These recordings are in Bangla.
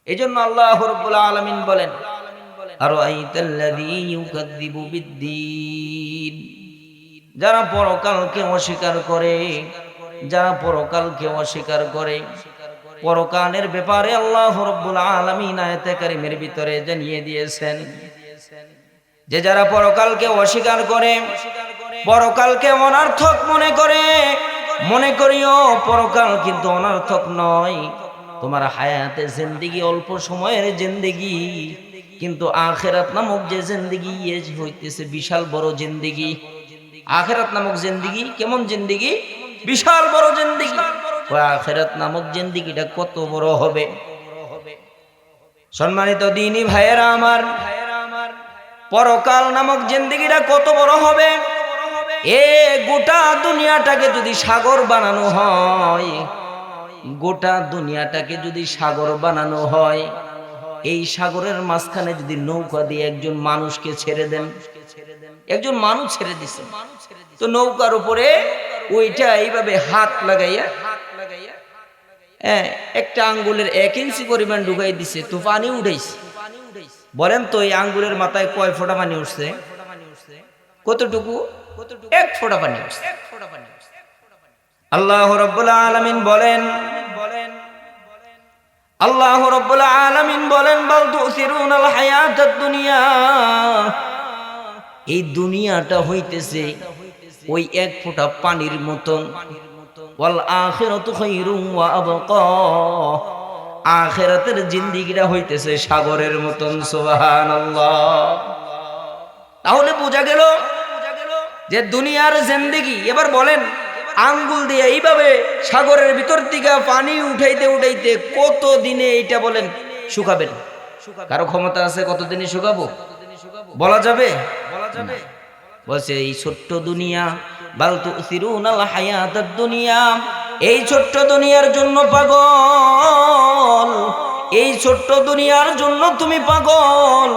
এজন্য আল্লাহ রাব্বুল আলামিন বলেন, আরাআইতাল্লাযী ইউকাযযিবু বিদ্দীন, যারা পরকালকে অস্বীকার করে, যারা পরকালকে অস্বীকার করে। পরকালের ব্যাপারে আল্লাহ রাব্বুল আলামিন আয়াতে কারিমের ভিতরে জানিয়ে দিয়েছেন যে যারা পরকালকে অস্বীকার করে, পরকালকে অনর্থক মনে করে, মনে করিও পরকাল কিন্তু অনর্থক নয়। তোমার হায়াতে জিন্দেগি অল্প সময়ের জিন্দেগি, কিন্তু আখিরাত নামক যে জিন্দেগি এ হইতেছে বিশাল বড় জিন্দেগি। আখিরাত নামক জিন্দেগি কেমন জিন্দেগি? বিশাল বড় জিন্দেগি। ওই আখিরাত নামক জিন্দেগিটা কত বড় হবে? সম্মানিত দ্বীনি ভাইয়েরা আমার, পরকাল নামক জিন্দেগিটা কত বড় হবে? এ গোটা দুনিয়াটাকে যদি সাগর বানানো হয়, গোটা দুনিয়াটাকে যদি সাগর বানানো হয়, এই সাগরের মাঝখানে যদি নৌকা দিয়ে একজন মানুষকে ছেড়ে দেন, একজন মানুষ ছেড়ে দিছে, তো নৌকার উপরে ওইটা এইভাবে হাত লাগাইয়া একটা আঙ্গুলের 1 ইঞ্চি পরিমাণ ঢুকাই দিছে, তো পানি উঠাইছে। বলেন তো এই আঙ্গুলের মাথায় কয় ফোঁটা পানি উঠছে? কতটুকু? 1 ফোঁটা পানি উঠছে। আল্লাহ রাব্বুল আলামিন বলেন, আল্লাহ রাব্বুল আলামিন বলেন, বাল তুসিরুনাল হায়াতাদ দুনিয়া, এই দুনিয়াটা হইতেছে ওই 1 ফোঁটা পানির মতন। ওয়াল আখিরাতু খায়রুম ওয়া আবকা, আখিরাতের জিন্দেগিটা হইতেছে সাগরের মতন। সুবহানাল্লাহ। তাহলে বোঝা গেল যে দুনিয়ার জিন্দেগি, এবার বলেন আঙ্গুল দিয়ে এইভাবে সাগরের ভিতর থেকে পানি উঠাইতে উঠাইতে কত দিনে এইটা বলেন শুকাবেন? কারো ক্ষমতা আছে কত দিনে শুকাবো? বলা যাবে? বলছে এই ছোট্ট দুনিয়া, বাল তুসিরুনাল হায়াতাদ দুনিয়া, এই ছোট্ট দুনিয়ার জন্য পাগল, এই ছোট্ট দুনিয়ার জন্য তুমি পাগল।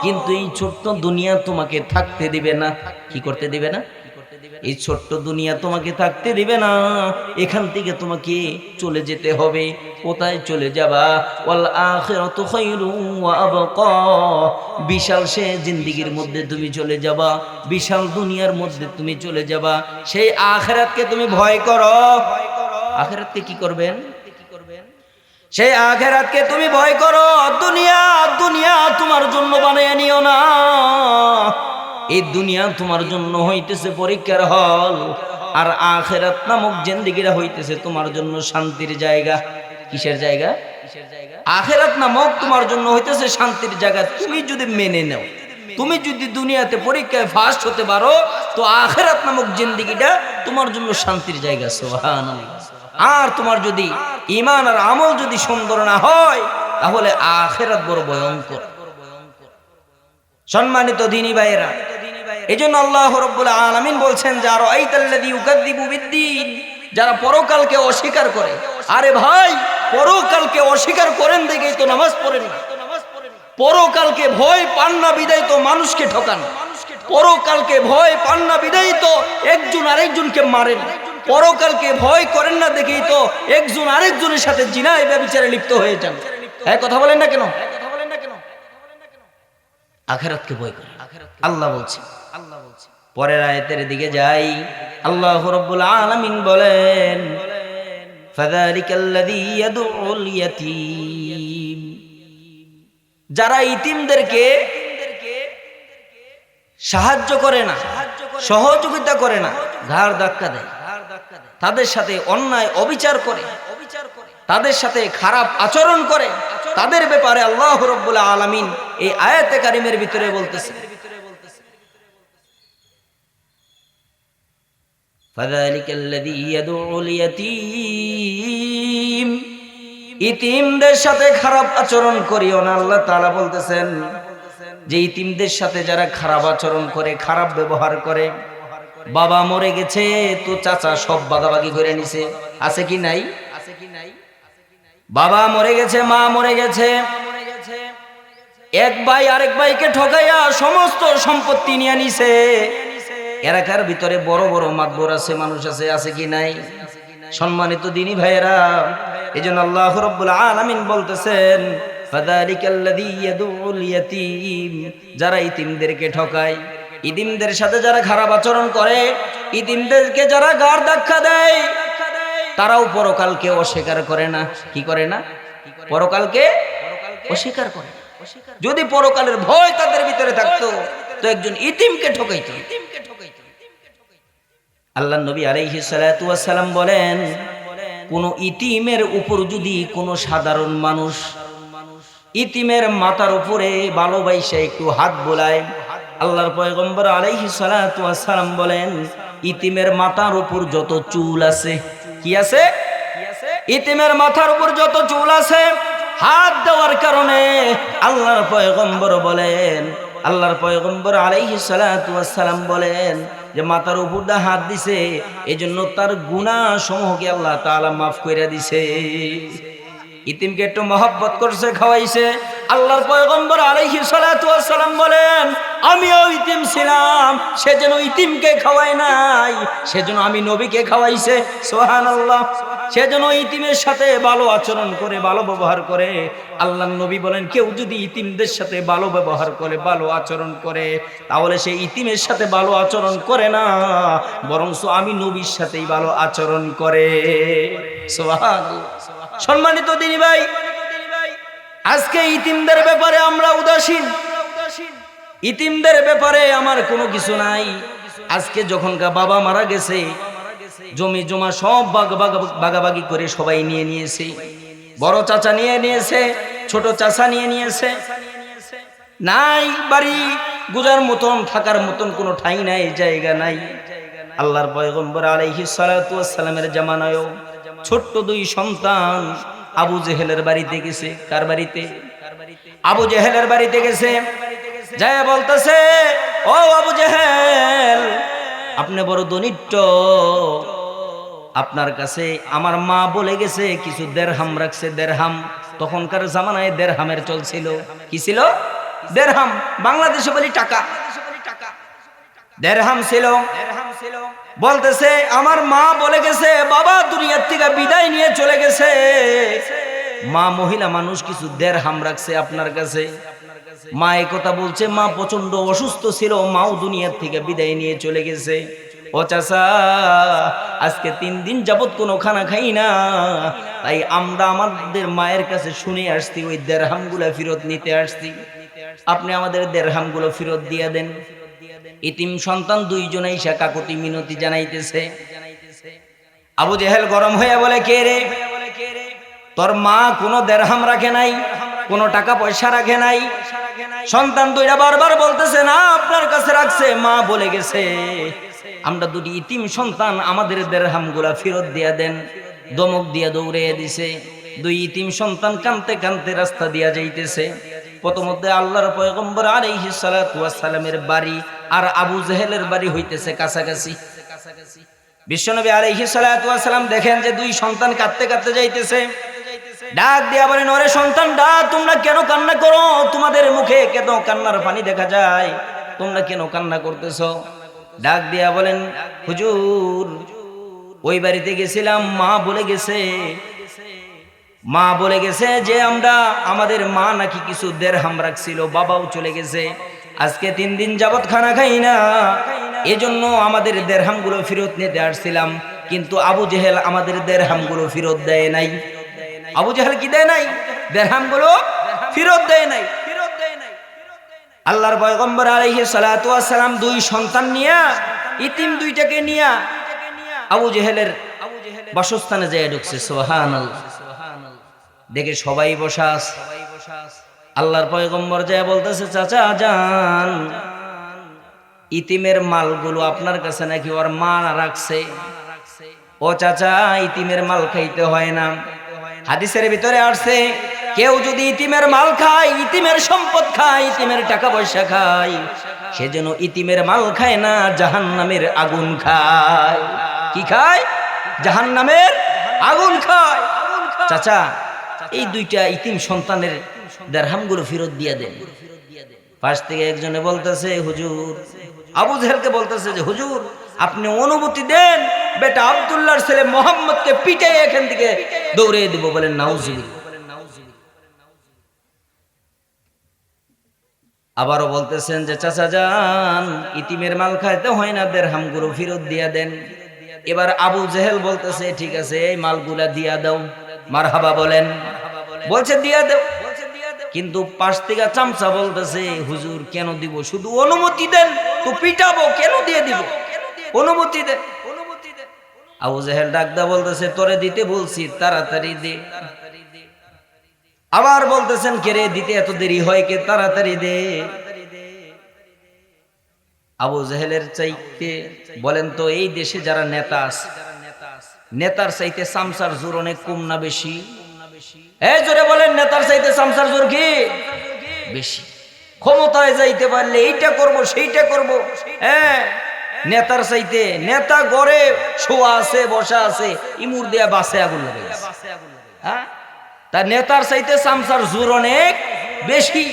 কিন্তু এই ছোট্ট দুনিয়া তোমাকে থাকতে দিবে না। কি করতে দিবে না? এই ছোট্ট দুনিয়া তোমাকে থাকতে দিবে না, এখান থেকে তোমাকে চলে যেতে হবে। কোথায় চলে যাবা? ওয়াল আখিরাতু খায়রুম ওয়া আবকা, বিশাল সে জিন্দেগির মধ্যে তুমি চলে যাবা, বিশাল দুনিয়ার মধ্যে তুমি চলে যাবা। সেই আখিরাতকে তুমি ভয় করো। আখিরাতকে কি করবেন? সেই আখিরাতকে তুমি ভয় করো। দুনিয়া দুনিয়া তোমার জন্য বানিয়ে নিও না। এই দুনিয়া তোমার জন্য হইতেছে পরীক্ষার হল, আর আখিরাত নামক জিন্দেগিটা হইতেছে তোমার জন্য শান্তির জায়গা। কিসের জায়গা? আখিরাত নামক তোমার জন্য হইতেছে শান্তির জায়গা। তুমি যদি মেনে নাও, তুমি যদি দুনিয়াতে পরীক্ষায় ফার্স্ট হতে পারো, তো আখিরাত নামক জিন্দেগিটা তোমার জন্য শান্তির জায়গা। সুবহানাল্লাহ। আর তোমার যদি ঈমান আর আমল যদি সুন্দর না হয়, তাহলে আখিরাত বড় ভয়ঙ্কর। সম্মানিত দ্বীনি ভাইয়েরা, এজন্য আল্লাহ রাব্বুল আলামিন বলছেন, যারা আরাআইতাল্লাযী ইউকাযযিবু বিদ্দীন, যারা পরকালকে অস্বীকার করে। আরে ভাই, পরকালকে অস্বীকার করেন দেখেই তো নামাজ পড়েন না। পরকালকে ভয় পান না বিদায় তো মানুষকে ঠকান। পরকালকে ভয় পান না বিদায় তো একজন আরেকজনকে মারেন। পরকালকে ভয় করেন না দেখেই তো একজন আরেকজনের সাথে জিনায় ব্যভিচারে লিপ্ত হয়ে যান। কথা বলেন না কেন? আখিরাতকে ভয় করেন। আল্লাহ বলছেন, পরের আয়াতের দিকে যাই। আল্লাহ রাব্বুল আলামিন বলেন, ফাযালিকাল্লাযী ইয়াদউল ইয়াতীম, যারা ইতিমদেরকে সাহায্য করে না, সহযোগিতা করে না, ঘাড় ধাক্কা দেয়, তাদের সাথে অন্যায় অবিচার করে, তাদের সাথে খারাপ আচরণ করে, তাদের ব্যাপারে আল্লাহ রাব্বুল আলামিন এই আয়াতে কারিমের ভিতরে বলতেছে, ফাযালিকাল্লাযী ইয়াদউল ইয়াতীম, ইতিমদের সাথে খারাপ আচরণ করিও না। আল্লাহ তাআলা বলতেছেন যে ইতিমদের সাথে যারা খারাপ আচরণ করে, খারাপ ব্যবহার করে, বাবা মরে গেছে তো চাচা সব ভাগাভাগি করে নিছে, আছে কি নাই? বাবা মরে গেছে, মা মরে গেছে, এক ভাই আরেক ভাইকে ঠকাইয়া সমস্ত সম্পত্তি নিয়ে নিছে। এলাকার ভিতরে বড় বড় মাতবর আছে, মানুষ আছে, আছে কি নাই? সম্মানিত দ্বীনি ভাইয়েরা, এজন্য আল্লাহ রাব্বুল আলামিন বলতেছেন, ফাযালিকাল্লাযী ইয়াদউল ইয়াতীম, যারা ইতিমদেরকে ঠকায়, ইতিমদের সাথে যারা খারাপ আচরণ করে, ইতিমদেরকে যারা গাড় ধাক্কা দেয়, তারাও পরকালকে অস্বীকার করে না। কি করে না? পরকালকে অস্বীকার করে। যদি পরকালের ভয় তাদের ভিতরে থাকতো তো একজন ইতিমকে ঠকাইতো। আল্লাহর নবী আলাইহিস সালাতু ওয়াস সালাম বলেন, কোন ইতিমের উপর যদি কোন সাধারণ মানুষ ইতিমের মাথার উপরে ভালোবাসা একটু হাত বোলায়, আল্লাহর পয়গম্বর আলাইহিস সালাতু ওয়াস সালাম বলেন, ইতিমের মাথার উপর যত চুল আছে, কি আছে? ইতিমের মাথার উপর যত চুল আছে, হাত দেওয়ার কারণে আল্লাহর পয়গম্বর বলেন, আল্লাহর পয়গম্বর আলাইহিস সালাতু ওয়াস সালাম বলেন যে মাথার উপর দা হাত দিছে, এজন্য তার গুনাহ সমূহকে আল্লাহ তাআলা মাফ কইরা দিছে। ইতিমকে একটু মহব্বত করছে, খাওয়াইছে। আল্লাহর পয়গম্বর আলাইহিস সালাতু ওয়াস সালাম বলেন, আমিও ইতিম ছিলাম, সেজন্য ইতিমকে খাওয়াই নাই, সেজন্য আমি নবীকে খাওয়াইছে। সুবহানাল্লাহ। সেজন্য ইতিমের সাথে ভালো আচরণ করে, ভালো ব্যবহার করে। আল্লাহর নবী বলেন, কেউ যদি ইতিমদের সাথে ভালো ব্যবহার করে, ভালো আচরণ করে, তাহলে সে ইতিমের সাথে ভালো আচরণ করে না, বরঞ্চ আমি নবীর সাথেই ভালো আচরণ করে। সুবহানাল্লাহ। সম্মানিত দিনী ভাই, আজকে ইতিমদের ব্যাপারে আমরা উদাসীন, ইতিমদের ব্যাপারে আমার কোনো কিছু নাই। আজকে যখনকার বাবা মারা গেছে, জমি জমা সব ভাগাভাগি করে সবাই নিয়ে নিয়েছে। বড় চাচা নিয়ে নিয়েছে, ছোট চাচা নিয়ে নিয়েছে। নাই বাড়ি গুজার মতন, থাকার মতন কোনো ঠাই নাই, জায়গা নাই। আল্লাহর পয়গম্বর আলাইহিস সালাতু ওয়াস সালামের জামানায়ও ছোট্ট দুই সন্তান আবু জেহেলের বাড়িতে গেছে। কার বাড়িতে? আবু জেহেলের বাড়িতে গেছে। যায় বলতেছে, ও আবু জেহেল, আপনি বড় দনিষ্ঠ, আপনার কাছে আমার মা বলে গেছে কিছু দেরহাম রাখছে। দেরহাম, তখনকার জামানায় দেরহামের চলছিল। কি ছিল? দেরহাম। বাংলাদেশে বলি টাকা। দেরহাম ছিল। বলতেছে, আমার মা বলে গেছে বাবা দুনিয়ার থেকে বিদায় নিয়ে চলে গেছে, মা মহিলা মানুষ কিছু দেরহাম রাখছে আপনার কাছে। মা এই কথা বলছে, মা প্রচন্ড অসুস্থ ছিল, মাও দুনিয়ার থেকে বিদায় নিয়ে চলে গেছে। ও চাচা, আজকে 3 দিন যাবত কোনো খানা খাই না, তাই আমরা আমাদের মায়ের কাছে শুনে আসছি, ওই দেরহামগুলো ফেরত নিতে আসছি, আপনি আমাদের দেরহামগুলো ফেরত দিয়ে দেন। ইতিম সন্তান দুইজনেই সে কাকুতি মিনতি জানাইতেছে। আবু জেহেল গরম হয়ে বলে, কে রে? তোর মা কোনো দেরহাম রাখে নাই, কোনো টাকা পয়সা রাখে নাই। সন্তান দুইটা বারবার বলতেছে, না আপনার কাছে রাখছে, মা বলে গেছে আমরা দুটি ইতিম সন্তান, আমাদের দেরহামগুলা ফেরত দিয়া দেন। দমক দিয়া দৌড়ে দিছে। দুই ইতিম সন্তান কানতে কানতে রাস্তা দিয়া যাইতেছে। প্রথমত আল্লাহর পয়গম্বর আলাইহিস সালাতু ওয়াস সালামের বাড়ি আর আবু জেহেলের বাড়ি হইতেছে কাছাকাছি। বিশ্বনবী আলাইহিস সালাতু ওয়াস সালাম দেখেন যে দুই সন্তান কাঁদতে কাঁদতে যাইতেছে। ডাক দিয়া বলেন, ওরে সন্তানরা, তোমরা কেন কান্না করো? তোমাদের মুখে কেন কান্নার পানি দেখা যায়? তোমরা কেন কান্না করতেছো? ডাক দিয়া বলেন, হুজুর, ওই বাড়িতে গেছিলাম, মা বলে গেছে যে আমাদের মা নাকি কিছু দেরহাম রাখছিল, বাবাও চলে গেছে, আজকে 3 দিন যাবত খানা খাই না, এজন্য আমাদের দেরহামগুলো ফেরত নিতে আসছিলাম। কিন্তু আবু জেহেল আমাদের দেরহামগুলো ফেরত দেয় নাই। আবু জেহেল কি দেয় নাই? দেরহামগুলো ফেরত দেয় নাই। আল্লাহর পয়গম্বর আলাইহিস সালাতু ওয়াস সালাম দুই সন্তান নিয়া, ইতিম দুইটাকে নিয়া আবু জেহেলের বাসস্থানে যায় ঢুকছে। সুবহানাল্লাহ। দেখে সবাই বসা আছে। আল্লাহর পয়গম্বর যায় বলতেছে, চাচা যান, ইতিমের মালগুলো আপনার কাছে নাকি ওর মা রাখছে। ও চাচা, ইতিমের মাল খাইতে হয় না। হাদিসের ভিতরে আসছে, কেউ যদি ইতিমের মাল খায়, ইতিমের সম্পদ খায়, ইতিমের টাকা পয়সা খায়, সে যেন ইতিমের মাল খায় না, জাহান্নামের আগুন খায়। কি খায়? জাহান্নামের আগুন খায়। চাচা, এই দুইটা ইতিম সন্তানের দেরহামগুলো ফেরত দিয়ে দেন। পাশ থেকে একজনে বলতেছে, হুজুর, আবু জেহেলকে বলতেছে যে, হুজুর আপনি অনুমতি দেন, বেটা আব্দুল্লাহর ছেলে মোহাম্মদকে পিটাই এখান থেকে দৌড়ে দিব। বলেন নাউজুবিল্লাহ। আবারও বলতেছেন যে চাচা যান, ইতিমের মাল খাইতে হয় না, দিরহামগুলো ফেরত দিয়া দেন। এবার আবু জেহেল বলতেছে ঠিক আছে, এই মালগুলা দিয়া দাও। মারহাবা বলেন। বলছে দিয়া দাও, কিন্তু পাশ থেকে চামচা বলতেছে হুজুর কেন দিব, শুধু অনুমতি দেন তো পিটাবো, কেন দিয়ে দিব, অনুমতি দেন। আবু জেহেল ডাকদা বলতেছে তোরে দিতে বলছি, তাড়াতাড়ি দে। আবার বলতেছেন কেরে দিতে এত দেরি হয় কে, তাড়াতাড়ি দে। আবু জেহেলের চাইতে বলেন তো এই দেশে যারা নেতা আছে, নেতার চাইতে চামচার জোর অনেক কম না বেশি? এই জোরে বলেন, নেতার চাইতে চামচার জোর কি বেশি? ক্ষমতায় যাইতে পারলে এইটা করব সেইটা করব। হ্যাঁ, নেতার চাইতে নেতা গড়ে শোয়া আছে, বসা আছে, ইমুর দেয়া বাসে আগুন লাগে। হ্যাঁ, তার নেতার চাইতে চামচার জোর অনেক বেশি।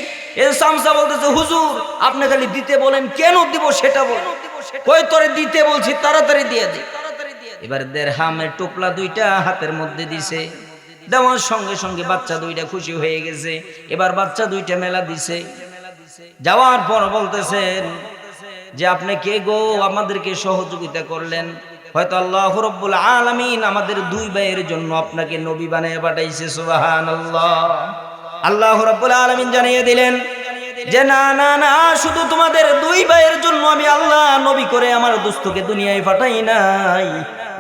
এই চামচা বলতেছে হুজুর আপনি খালি দিতে বলেন, কেন দিব সেটা বলেন। কই তোরে দিতে বলছি, তাড়াতাড়ি দিয়ে দে। এবার দিরহামের টোপলা দুইটা হাতের মধ্যে দিছে, দেওয়ার সঙ্গে সঙ্গে বাচ্চা দুইটা খুশি হয়ে গেছে। এবার বাচ্চা দুইটা মেলা দিছে, যাওয়ার পর বলতেছেন যে আপনি কে গো, আমাদেরকে সহযোগিতা করলেন, হয়তো আল্লাহ রাব্বুল আলামিন আমাদের দুই ভাইয়ের জন্য আপনাকে নবী বানিয়ে পাঠাইছে। সুবহানাল্লাহ। আল্লাহ রাব্বুল আলামিন জানিয়ে দিলেন যে না না না, শুধু তোমাদের দুই ভাইয়ের জন্য আমি আল্লাহ নবী করে আমার দোস্তকে দুনিয়ায় পাঠাই নাই।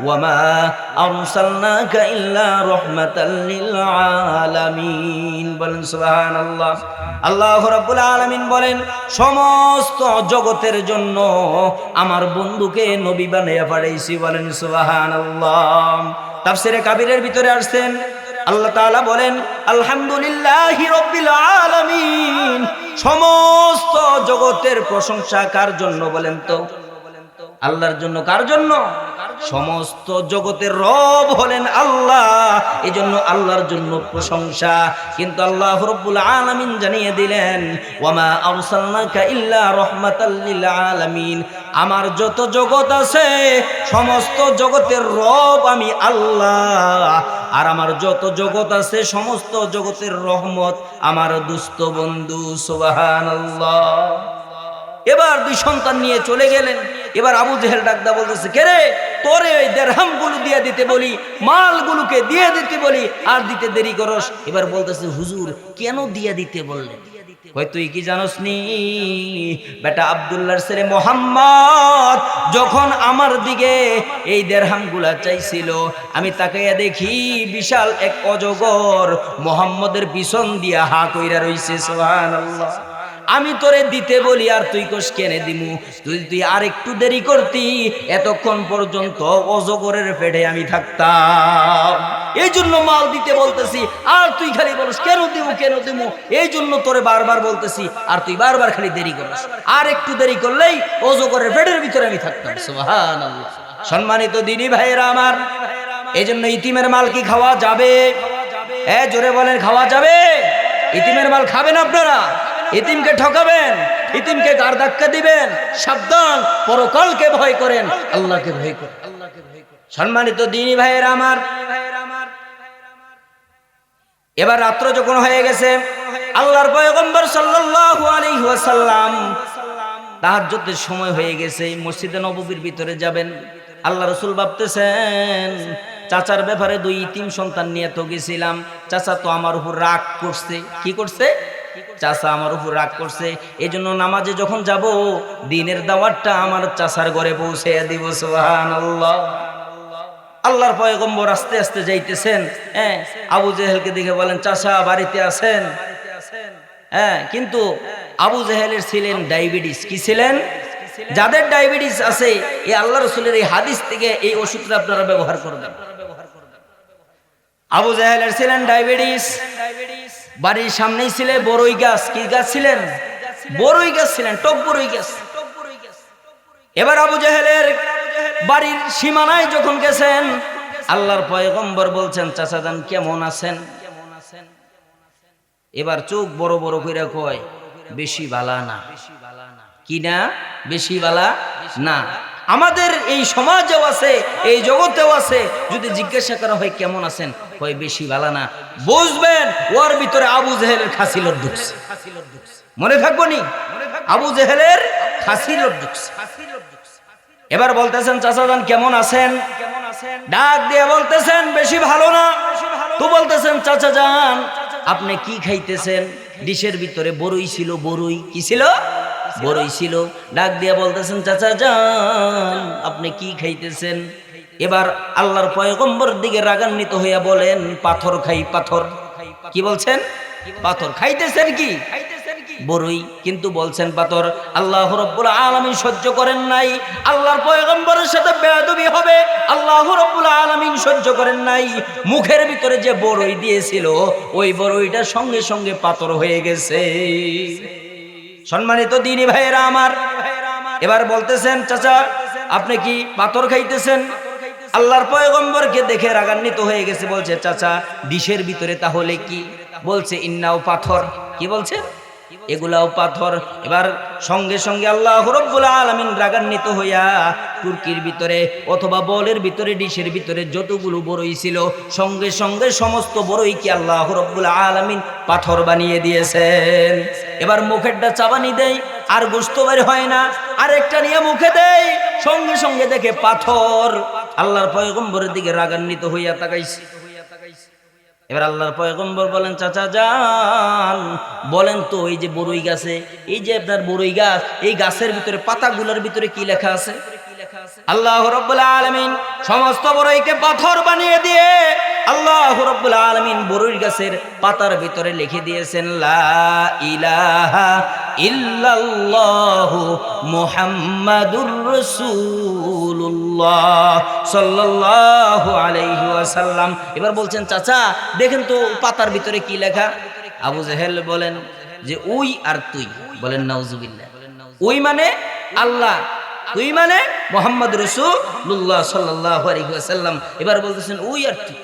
ওয়ামা আরসালনাকা ইল্লা রাহমাতাল লিল আলামিন। বলেন সুবহানাল্লাহ। আল্লাহ রাব্বুল আলামিন বলেন সমস্ত জগতের জন্য আমার বন্ধুকে নবী বানিয়ে পাঠাইছি। বলেন সুবহানাল্লাহ। তাফসীরে কাবীরের ভিতরে আসছেন আল্লাহ তাআলা বলেন আলহামদুলিল্লাহি রাব্বিল আলামিন। সমস্ত জগতের প্রশংসা কার জন্য বলেন তো? আল্লাহর জন্য। কার জন্য? সমস্ত জগতের রব হলেন আল্লাহ, এজন্য আল্লাহর জন্য প্রশংসা। কিন্তু আল্লাহ রাব্বুল আলামিন জানিয়ে দিলেন ওয়ামা আরসালনাকা ইল্লা রাহমাতাল লিল আলামিন। আমার যত জগৎ আছে সমস্ত জগতের রব আমি আল্লাহ, আর আমার যত জগৎ আছে সমস্ত জগতের রহমত আমার দুস্থ বন্ধু। সুবহানাল্লাহ। এবার দুই সন্তান নিয়ে চলে গেলেন। এবার আবু জেহেল ডাকদা বলতেছে কে রে, তোরে ওই দিরহামগুলো দিয়ে দিতে বলি, মালগুলোকে দিয়ে দিতে বলি, আর দিতে দেরি করস। এবার বলতেছে হুজুর কেন দিয়ে দিতে বললেন? কই তুই কি জানোস নি, বেটা আব্দুল্লাহর ছেলে মোহাম্মদ যখন আমার দিকে এই দিরহামগুলা চাইছিল, আমি তাকাইয়া দেখি বিশাল এক অজগর মোহাম্মদের পিছন দিয়া হা কইরা রইছে। সুবহানাল্লাহ। আমি তোরে দিতে বলি আর তুই কোষ কেনে দিমু? তুই আর একটু দেরি করতি, এতক্ষণ পর্যন্ত অজগরের পেটে আমি থাকতাম। এই জন্য মাল দিতে বলতেছি, আর তুই খালি বলস কেন দিমু কেন দিমু। এই জন্য তোরে বারবার বলতেছি, আর তুই বারবার খালি দেরি করিস। আর একটু দেরি করলেই অজগরের পেটের ভিতরে আমি থাকতাম। সুবহানাল্লাহ। সম্মানিত দিনী ভাইয়েরা আমার, এই জন্য ইতিমের মাল কি খাওয়া যাবে? জোরে বলেন, খাওয়া যাবে? ইতিমের মাল খাবেন আপনারা? ইতিমকে ঠকাবেন, ইতিমকে গাড় ধাক্কা দিবেন? সাবধান, পরকালকে ভয় করেন, আল্লাহকে ভয় করেন। সম্মানিত দ্বীনি ভাইয়েরা আমার, এবার রাত্র যখন হয়ে গেছে, আল্লাহর পয়গম্বর সাল্লাল্লাহু আলাইহি ওয়াসাল্লাম তাহাজ্জুদের সময় হয়ে গেছে, মসজিদে নববীর ভিতরে যাবেন। আল্লাহ রাসূল ভাবতেছেন চাচার ব্যাপারে দুই ইতিম সন্তান নিয়ে তো গেছিলাম, চাচা তো আমার উপর রাগ করছে। কি করছে? চাচা আমার উপর রাগ করছে, এই জন্য নামাজে যখন যাব দিনের দাওয়াতটা আমার চাচার ঘরে পৌঁছে দিব। সুবহানাল্লাহ। আল্লাহর পয়গম্বর আস্তে আস্তে যাইতেছেন। আবু জেহেলকে দেখে বলেন চাচা বাড়িতে আছেন? কিন্তু আবু জেহেলের ছিলেন ডায়াবেটিস। কি ছিলেন? যাদের ডায়াবেটিস আছে এই আল্লাহ রাসূলের এই হাদিস থেকে এই ওষুধটা আপনারা ব্যবহার করবেন। আবু জেহেলের ছিলেন ডায়াবেটিস। বাড়ির সামনেই ছিল বড়ই গাছ। কি গাছ ছিলেন? বড়ই গাছ ছিলেন, টক বড়ই গাছ। এবার আবু জেহেলের বাড়ির সীমানায় যখন গেছেন, আল্লাহর পয়গম্বর বলছেন চাচা যান কেমন আছেন? এবার চোখ বড় বড় কইরা কয় বেশি বালা না। কি না? বেশি বালা না। আমাদের এই সমাজেও আছে, এই জগতেও আছে। যদি জিজ্ঞাসা করা হয় কেমন আছেন, কয় বেশি ভালো না। বুঝবেন ওর ভিতরে আবু জেহেলের খাসিলর ঢুকছে। মনে থাকবো নি, আবু জেহেলের খাসিলর ঢুকছে। এবার বলতেছেন চাচা যান কেমন আছেন, ডাক দিয়ে বলতেছেন বেশি ভালো না। তো বলতেছেন চাচা যান আপনি কি খাইতেছেন? ডিশের ভিতরে বড়ই ছিল। বড়ই কি ছিল? বড়ই ছিল। ডাক দিয়ে বলতেছেন চাচা যান আপনি কি খাইতেছেন? এবার আল্লাহর পয়গম্বর দিকে রাগান্বিত হইয়া বলেন পাথর খাই। পাথর কি বলছেন? পাথর খাইতেছেন কি? বড়ই, কিন্তু বলছেন পাথর। আল্লাহ রাব্বুল আলামিন সহ্য করেন নাই, আল্লাহর পয়গম্বরের সাথে বেয়াদবি হবে, আল্লাহ রাব্বুল আলামিন সহ্য করেন নাই। মুখের ভিতরে যে বড়ই দিয়েছিল ওই বড়ইটা সঙ্গে সঙ্গে পাথর হয়ে গেছে। সম্মানিত দ্বীনি ভাইয়েরা আমার, এবার বলতেছেন চাচা আপনি কি পাথর খাইতেছেন? আল্লাহর পয়গম্বরকে দেখে রাগান্বিত হয়ে গেছে, বলছে চাচা ডিশের ভিতরে তাহলে কি? বলছে ইন্নাও পাথর। কি বলছে? এগুলাও পাথর। এবার সঙ্গে সঙ্গে আল্লাহ রাব্বুল আলামিন রাগান্বিত হইয়া তুর্কির ভিতরে অথবা বলের ভিতরে ডিশের ভিতরে যতগুলো বড়ই ছিল সঙ্গে সঙ্গে সমস্ত বড়ইকে আল্লাহ রাব্বুল আলামিন পাথর বানিয়ে দিয়েছেন। এবার মুখেরটা চাবানি দেয় আর গোশত বের হয় না, আরেকটা নিয়ে মুখে দেয় সঙ্গে সঙ্গে দেখে পাথর। আল্লাহর পয়গম্বরের দিকে রাগান্বিত হইয়া তাকাইছে। এবার আল্লাহর পয়গম্বর বলেন চাচা যান বলেন তো এই যে বড়ই গাছে, এই যে আপনার বড়ই গাছ, এই গাছের ভিতরে পাতাগুলোর ভিতরে কি লেখা আছে? আল্লাহ রাব্বুল আলামিন সমস্ত বড়ইকে পাথর বানিয়ে দিয়ে আল্লাহ রাব্বুল আলামিন বড়ই গাছের পাতার ভিতরে লিখে দিয়েছেন লা ইলাহা ইল্লাল্লাহু মুহাম্মাদুর রাসূলুল্লাহ সাল্লাল্লাহু আলাইহি ওয়াসাল্লাম। এবার বলছেন চাচা দেখেন তো পাতার ভিতরে কি লেখা? আবু জেহেল বলেন যে উই আর তুই। বলেন নাউজুবিল্লাহ। উই মানে আল্লাহ, তুই মানে মুহাম্মদ রাসূলুল্লাহ সাল্লাল্লাহু আলাইহি ওয়াসাল্লাম। এবার বলতেছেন উই আর তুই।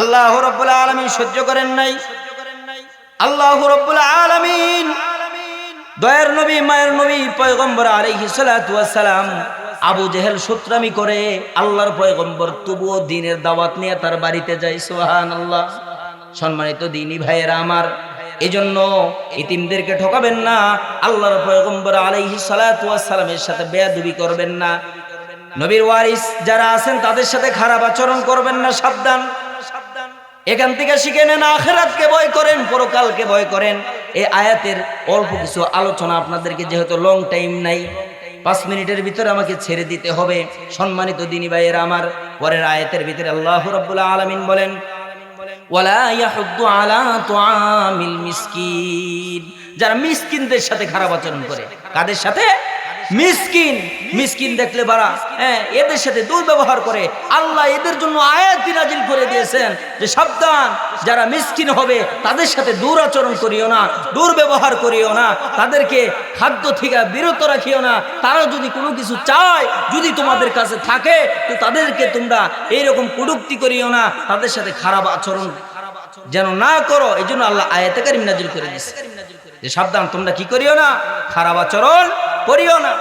আল্লাহ রাব্বুল আলামিন সহ্য করেন নাই। আল্লাহ রাব্বুল আলামিন দয়ার নবী মায়ের নবী পয়গম্বর আলাইহিস সালাতু ওয়াস সালাম আবু জেহেল সূত্রামি করে আল্লাহর পয়গম্বর তবুও দ্বীনের দাওয়াত নিয়ে তার বাড়িতে যায়। সুবহানাল্লাহ। সম্মানিত দ্বীনি ভাইয়েরা আমার, এজন্য ইতিমদেরকে ঠকাবেন না, আল্লাহর পয়গম্বর আলাইহিস সালাতু ওয়াস সালামের সাথে বেয়াদবি করবেন না, নবীর ওয়ারিস যারা আছেন তাদের সাথে খারাপ আচরণ করবেন না। সাবধান। এখান থেকে শিখে নেন আখিরাতকে ভয় করেন, পরকালকে ভয় করেন। এই আয়াতের অল্প কিছু আলোচনা আপনাদেরকে, যেহেতু লং টাইম নাই, 5 মিনিটের ভিতরে আমাকে ছেড়ে দিতে হবে। সম্মানিত দ্বীনি ভাইয়েরা আমার, পরের আয়াতের ভিতরে আল্লাহ রাব্বুল আলামিন বলেন ওয়ালা ইয়াহুদ্দু আলা তুআমিল মিসকিন। যারা মিসকিনদের সাথে খারাপ আচরণ করে। কাদের সাথে? মিসকিন। মিসকিন দেখলে বাড়া এদের সাথে দুর্ব্যবহার করে। আল্লাহ এদের জন্য আয়াত নাজিল করে দিয়েছেন যে সাবধান, যারা মিসকিন হবে তাদের সাথে দুরাচরণ করিও না, দুর্ব্যবহার করিও না, তাদেরকে খাদ্য থেকে বিরত রাখিও না। তারা যদি কোনো কিছু চায়, যদি তোমাদের কাছে থাকে, তো তাদেরকে তোমরা এইরকম কটূক্তি করিও না, তাদের সাথে খারাপ আচরণ যেন না করো। এই জন্য আল্লাহ আয়াতে কারীম নাজিল করে দিয়েছে যে সাবধান, তোমরা কি করিও না? খারাপ আচরণ করিও না।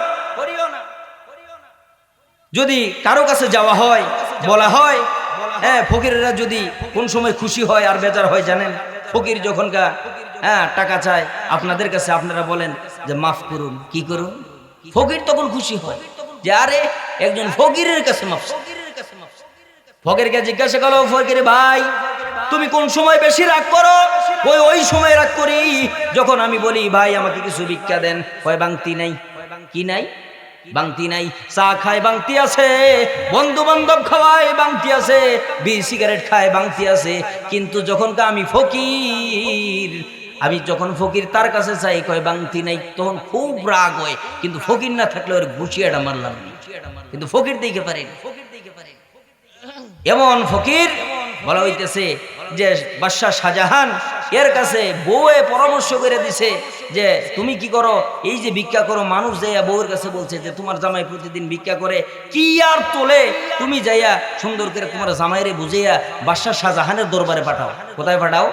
যদি কারো কাছে যাওয়া হয়, বলা হয়, ফকিরেরা যদি কোন সময় খুশি হয় আর বেজার হয় জানেন? ফকির যখন টাকা চায় আপনাদের কাছে, আপনারা বলেন যে মাফ করুন। কি করুন? ফকির তখন খুশি হয় যে আরে একজন ফকিরের কাছে মাফ। ফকিরকে জিজ্ঞাসা করো, ফকির ভাই তুমি কোন সময় বেশি রাগ করো? ওই সময় রাগ করি যখন আমি বলি ভাই আমাকে কিছু ভিক্ষা দেন, কয় বাংতি নাই। কি নাই? বাংতি নাই। চা খায় বাংতি আছে, বন্ধু বান্ধব খাওয়ায় বাংতি আছে, বিড়ি সিগারেট খায় বাংতি আছে। কিন্তু যখন আমি ফকির, যখন ফকির তার কাছে চাই কয় বাংতি নাই, তখন খুব রাগ হয়। কিন্তু ফকির না থাকলে ওর ঘুষিয়াটা মারলাম, কিন্তু ফকির দিকে পারেন। এমন ফকির বলা হইতেছে যে বাদশাহ শাহজাহান এর কাছে বউয়ে পরামর্শ করে দিছে যে তুমি কি করো, এই যে ভিক্ষা করো, মানুষ যাইয়া বউয়ের কাছে বলছে যে তোমার জামাই প্রতিদিন ভিক্ষা করে কি আর তোলে, তুমি যাইয়া সুন্দর করে তোমার জামাইরে বুঝাইয়া বাদশাহ শাহজাহানের দরবারে পাঠাও। কোথায় পাঠাও?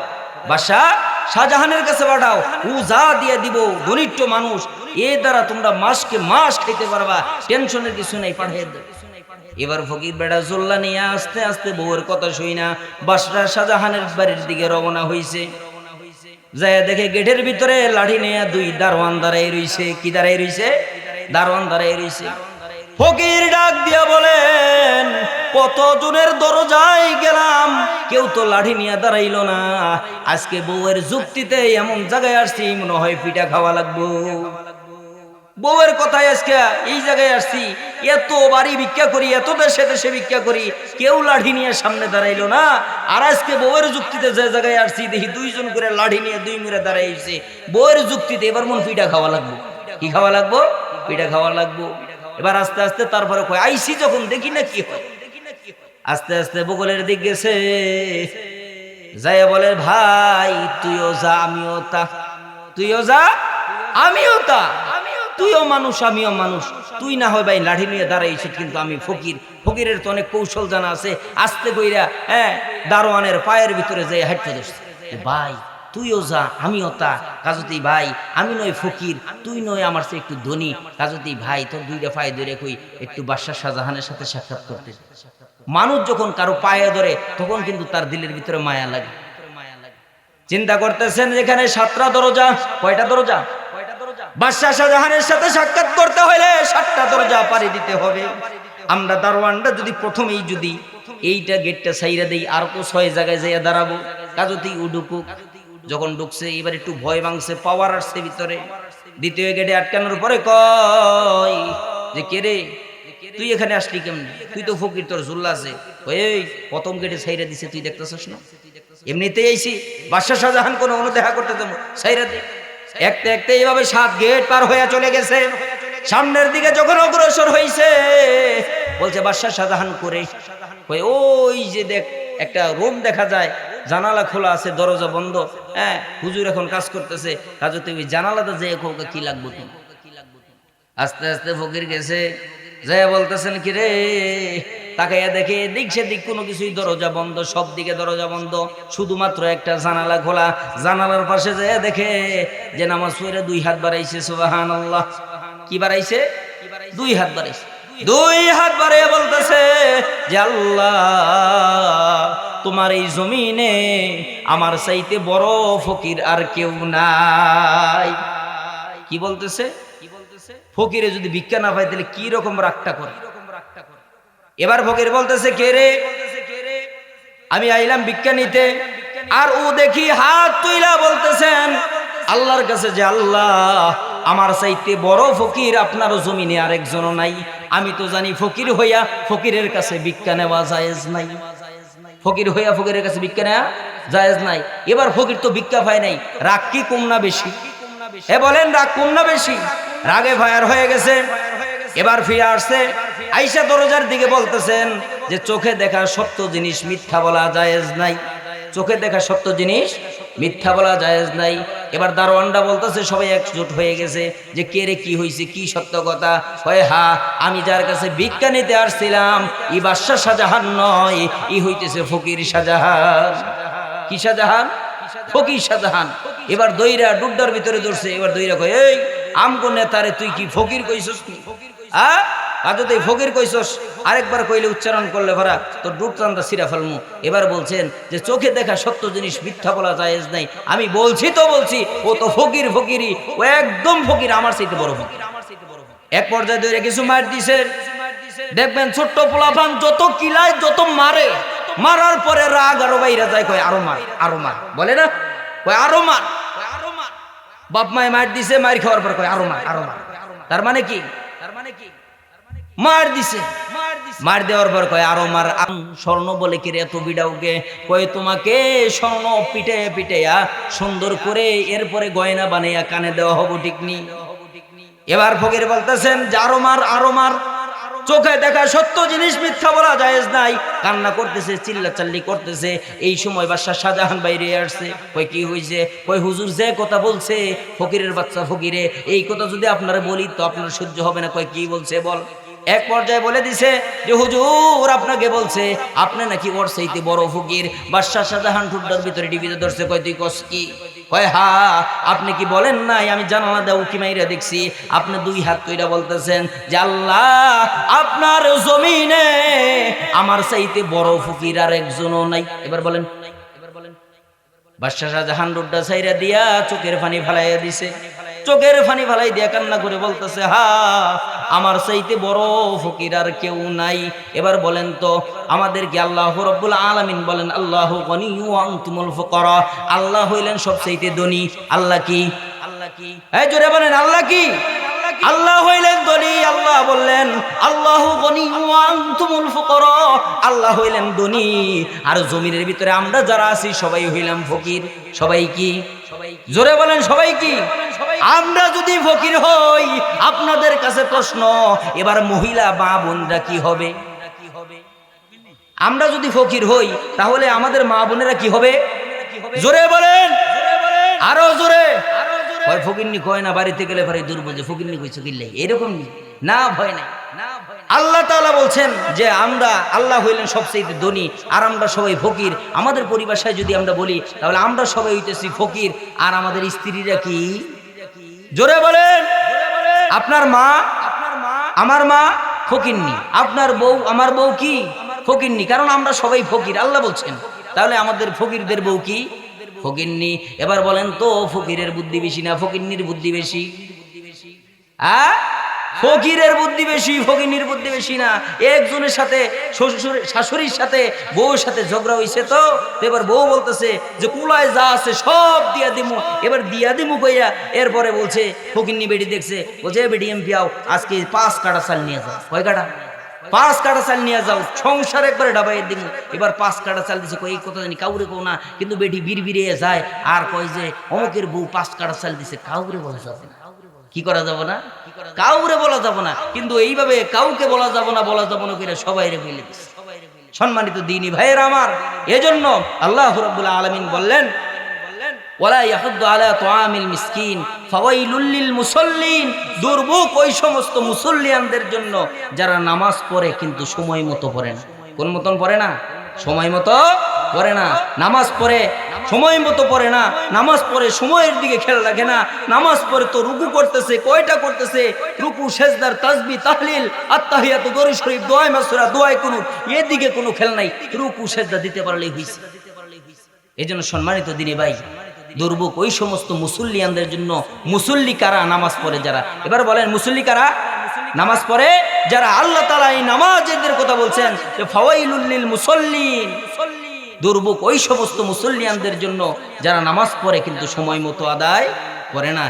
বাদশাহ শাহজাহানের কাছে পাঠাও। ও যা দিয়ে দিব, দরিদ্র মানুষ, এর দ্বারা তোমরা মাসকে মাস খাইতে পারবা, টেনশনের কিছু নাই, পাঠিয়ে দাও। এবার ফকির বেটা জোল্লা নিয়ে আস্তে আস্তে বউয়ের কথা শুই না বাদশাহ শাহজাহানের বাড়ির দিকে রওনা হইছে। যায় দেখে গেটের ভিতরে লাঠি নিয়ে দুই দারোয়ান দাঁড়াই রইছে। কি দাঁড়াই রইছে? দারোয়ান দাঁড়াই রইছে। ফকির ডাক দিয়া বলেন, কত জনের দরজায় গেলাম, কেউ তো লাঠি নিয়ে দাঁড়াইলো না। আজকে বউয়ের যুক্তিতে এমন জায়গায় আসছি, মনে হয় পিঠা খাওয়া লাগবো। বউয়ের কথায় আজকে এই জায়গায় আসছি, এত বাড়ি ভিক্ষা করি, এত দেশে দেশে ভিক্ষা করি, কেউ লাঠি নিয়ে সামনে দাঁড়াইলো না। আর আজকে বউয়ের যুক্তিতে যে জায়গায় আসছি দেখি দুইজন করে লাঠি নিয়ে দুই মুড়ে দাঁড়াইছে। বউয়ের যুক্তিতে এবার মন পিঠা খাওয়া লাগবো। কি খাওয়া লাগবো? পিঠা খাওয়া লাগবো। এবার আস্তে আস্তে তারপরে কয়, আইসি যখন দেখি না কি হয়। আস্তে আস্তে বগলের দিক গেছে, যায় বলে, ভাই তুইও যা আমিও তা, তুইও যা আমিও তা, তুইও মানুষ আমিও মানুষ। তুই না হয় ভাই লাঠি নিয়ে দাঁড়াইছিস, কিন্তু আমি ফকির, ফকিরের তো অনেক কৌশল জানা আছে। আস্তে কইরা দারোয়ানের পায়ের ভিতরে যে হাঁটতে ধরছে, ভাই তুইও যা আমিও তা, কাজতেই ভাই আমি নয় ফকির, তুই নয় আমার চেয়ে একটু ধনী, কাজতেই ভাই তোর দুইটা পায়ে ধরে কই একটু বাদশাহ শাহজাহানের সাথে সাক্ষাৎ করতে। মানুষ যখন কারো পায়ে ধরে তখন কিন্তু তার দিলের ভিতরে মায়া লাগে। চিন্তা করতেছেন যেখানে 7টা দরজা, কয়টা দরজা? বাদশাহ শাহজাহানের সাথে সাক্ষাৎ করতে হলে 7টা দরজা পাড়ি দিতে হবে। আমরা দারোয়ানটা যদি প্রথমেই যদি এইটা গেটটা সাইরা দেই, আর তো 6 জায়গায় যাইয়া দাঁড়াবো, কাজতেই উডুকুক। যখন ঢুকছে এবার একটু ভয় ভাঙছে, পাওয়ার আসছে ভিতরে। দ্বিতীয় গেটে আটকানোর পরে কয় যে, কে রে তুই এখানে আসলি কেমনি? তুই তো ফকির, তোর জুল্লা আছে। এই প্রথম গেটে সাইরা দিছে, তুই দেখতেছিস না? এমনিতেই আইছি, বাদশাহ শাহজাহান কোনো দেখা করতে দেবো, সাইরা দে। একতে একতে এইভাবে 7 গেট পার হয়ে চলে গেছে। সামনের দিকে যখন অগ্রসর হইছে, বলছে বাদশাহ শাহজাহান করে, ওই যে দেখ একটা রুম দেখা যায়, জানালা খোলা আছে, দরজা বন্ধ। হুজুর এখন কাজ করতেছে, কাজতে ওই জানালাটা যে কি লাগবো তুমি। আস্তে আস্তে ফকির গেছে, যে বলতেছেন কি রে, তাকাইয়া দেখে এদিক সেদিক কোনো কিছুই দরজা বন্ধ, সব দিকে দরজা বন্ধ, শুধুমাত্র একটা জানালা খোলা। জানালার পাশে যে দেখে যে নামাজ পড়ে 2 হাত বাড়াইছে। সুবহানাল্লাহ। কি বাড়াইছে? 2 হাত বাড়াইছে। 2 হাত বাড়িয়ে বলতেছে যে, আল্লাহ তোমার এই জমিনে আমার চাইতে বড় ফকির আর কেউ নাই। কি বলতেছে? ফকিরে যদি ভিক্ষা না পায় তাহলে কি রকম রাগটা করে। এবার ফকির বলতেছে, কে রে? আমি আইলাম ভিক্ষা নিতে। আর ও দেখি হাত তুইলা বলতেছেন আল্লাহর কাছে যে, আল্লাহ আমার চাইতে বড় ফকির আপনার জমিনে আরেকজনও নাই। আমি তো জানি ফকির হইয়া ফকিরের কাছে ভিক্ষা নেওয়া জায়েজ নাই। ফকির হইয়া ফকিরের কাছে ভিক্ষা নেওয়া জায়েজ নাই। এবার ফকির তো ভিক্ষা পায় নাই, রাগ কি কম না বেশি? বলেন রাগ কম না বেশি? রাগে ফায়ার হয়ে গেছে। এবার ফিরে আসছে, আইসা দরজার দিকে বলতেছেন যে, চোখে দেখা সত্য জিনিস মিথ্যা বলা জায়েজ নাই। চোখে দেখা সত্য জিনিস মিথ্যা বলা জায়েজ নাই। এবার দারোয়ানটা বলতেছে, সবাই একজোট হয়ে গেছে যে, কে রে কি হয়েছে, কি সত্য কথা? কয়, হ্যাঁ আমি যার কাছে ভিক্ষা নিতে আসছিলাম ই বাদশাহ শাহজাহান নয়, ই হইতেছে ফকির শাহজাহান। কি শাহজাহান? ফকির শাহজাহান। এবার দইরা ডুড্ডার ভিতরে ধরছে। এবার দইরা কয়, এই আমগো নেতারে তুই কি ফকির কইছস? তুই ফকির কইছস? আরেকবার কইলে উচ্চারণ করলে ভরা তোর ডুবচান্দা সিরা ফেলমু। এবার বলছেন যে, চোখে দেখা সত্য জিনিস মিথ্যা বলা জায়েজ নাই। আমি বলছি তো বলছি, ও তো ফকির, ফকিরই, ও একদম ফকির, আমার চাইতে বড় ফকির। এক পর্যায়ে ধরে কিছু মার দিছে। দেখবেন ছোট্ট পোলাপান যত কিলায়, যত মারে, মারার পরে রাগ আরো বাইরে যায়, কয় আরো মার, আরো মার, বলে না? কয় আরো মার। বাপ মায় মার দিছে, মার খাওয়ার পর কয় আরো মার, আরো মার। তার মানে কি? মার দিছে, মার দেওয়ার পর কয় আরো মার। স্বর্ণ বলে কি রে এত বিড়াওকে? কয় তোমাকে স্বর্ণ পিটে পিটেয়া সুন্দর করে এরপরে গয়না বানাইয়া কানে দেওয়া হবো, ঠিক নি? এবার ফকির বলতেছেন যে, আরো মার, আরো মার। চোখে দেখা সত্য জিনিস মিথ্যা বলা জায়েজ নাই। কান্না করতেছে, চিল্লাচাল্লি করতেছে। এই সময় বাদশাহ শাহজাহান বাইরে আসছে। কই কি হইছে? কই হুজুর যে কথা বলছে, ফকিরের বাচ্চা ফকিরে, এই কথা যদি আপনারা বলি তো আপনার সহ্য হবে না। কই কি বলছে বল। এক পর্যায়ে বলে দিছে যে, হুজুর আপনাকে বলছে আপনি নাকি ওর চাইতে বড় ফকির। বাদশাহ শাহজাহান ঠুড্ডার ভিতরে ডিবিতে ধরছে। কই তুই কস কি? কয় হা, আপনি কি বলেন নাই আমি জানালা দেও কি মাইরা দেখছি? আপনি দুই হাত কইরা বলতেছেন যে আল্লাহ আপনার জমিনে আমার চাইতে বড় ফকির আর একজনও নাই। এবার বলেন, বাদশাহ শাহজাহান রোডটা ছাইরা দিয়া চোখের পানি ফালাইয়া দিছে। চোখের পানি ফালাই দিয়া কান্না করে বলতেছে হা, আমার চাইতে বড় ফকির আর কেউ নাই। এবার বলেন তো আমাদেরকে আল্লাহ রাব্বুল আলামিন বলেন আল্লাহু গনিয়্যু ওয়া আনতুমুল ফুকারা, আল্লাহ হইলেন সবচাইতে ধনী। আল্লাহ কি? এই জোরে বলেন আল্লাহ কি? আল্লাহ হইলেন ধনী। আল্লাহ বললেন আল্লাহু গনিয়্যু ওয়া আনতুমুল ফুকারা, আল্লাহ হইলেন ধনী আর জমিনের ভিতরে আমরা যারা আছি সবাই হইলাম ফকির। সবাই কি? জোরে বলেন সবাই কি? আমরা যদি ফকির হই, আপনাদের কাছে প্রশ্ন, এবার মহিলা মা বোনরা কি হবে? আমরা যদি ফকির হই তাহলে আমাদের মা বোনেরা কি হবে? জোরে বলেন, আরো জোরে। ভয় ফকিরনি কয় না, বাড়িতে গেলে ভাই দুর্বল ফকিরনি কইছো কিল্লাই, এরকম না, ভয় নাই। আল্লাহ তাআলা বলছেন যে আমরা আল্লাহ হইলেন সবচেয়ে ধনী আর আমরা সবাই ফকির। আমাদের পরিভাষায় যদি আমরা বলি তাহলে আমরা সবাই হইতেছি ফকির আর আমাদের স্ত্রীরা কি? জোরে বলেন। আপনার মা, আমার মা ফকিরনি, আপনার বউ, আমার বউ কি ফকিরনি, কারণ আমরা সবাই ফকির। আল্লাহ বলছেন তাহলে আমাদের ফকিরদের বউ কি? ফকিরনি। এবার বলেন তো ফকিরের বুদ্ধি বেশি না ফকিরনির বুদ্ধি বেশি? ফকিরের বুদ্ধি বেশি, ফকিরনির বুদ্ধি বেশি না। একজনের সাথে শাশুড়ির সাথে বউর সাথে ঝগড়া হইছে, তো এবার বউ বলতেছে যে কুলায় যা আছে সব দিয়া দিমু। এবার দিয়া দিমু কইয়া এরপরে বলছে ফকিরনি বেটি দেখছে, বলছে বেটি এমপি আও আজকে 5 কাটা চাল নিয়ে যাও। কয় কাটা? 5 কাটা চাল নিয়ে যাও, সংসার একবারে ডাবাই দিমু। এবার 5 কাটা চাল দিছে, কই এই কথা জানি কাউরে কও না, কিন্তু বেটি বিড়বিড়ে যায় আর কয় যে অমুকের বউ 5 কাটা চাল দিছে, কাউরে বলা যাবে না। কি করা যাবে না? কাউরে বলা যাবে না, কিন্তু এইভাবে কাউকে বলা যাবে না, বলা যাবে না করে সবাই রে বলে দিছে। সম্মানিত দ্বীনি ভাইয়েরা আমার, এজন্য আল্লাহ রাব্বুল আলামিন বললেন ওয়ালা ইয়াহুদ্দু আলা তুআমিল মিসকিন ফাওয়াইলুল লিল মুসাল্লিন, দুর্ভোগ ওই সমস্ত মুসল্লিয়ানদের জন্য যারা নামাজ পড়ে কিন্তু সময় মতো পড়ে না। কোন মতন পড়ে না? সময় মতো পড়ে না। নামাজ পড়ে সময় মতো পড়ে না, নামাজ পড়ে সময়ের দিকে খেয়াল রাখে না। নামাজ পড়ে তো রুকু করতেছে, কয়টা করতেছে? রুকু, সেজদার, তাসবিহ, তাহলিল, আত্তাহিয়াতু, দরুদ শরীফ, দোয়া মাসুরা, দোয়া কুনুত, এদিকে কোনো খেয়াল নাই। রুকু সেজদা দিতে পারলেই হইছে। এজন্য সম্মানিত দ্বীনি ভাই, দুর্ভোগ ওই সমস্ত মুসল্লিয়ানদের জন্য। মুসল্লি কারা? নামাজ পড়ে যারা। এবার বলেন মুসল্লি কারা? নামাজ পড়ে যারা। আল্লাহ তাআলা এই নামাজের কথা বলছেন যে ফাওয়াইলুল লিল মুসাল্লিন, দুর্ভোগ ওই সমস্ত মুসল্লিয়ানদের জন্য যারা নামাজ পড়ে কিন্তু সময় মতো আদায় করে না।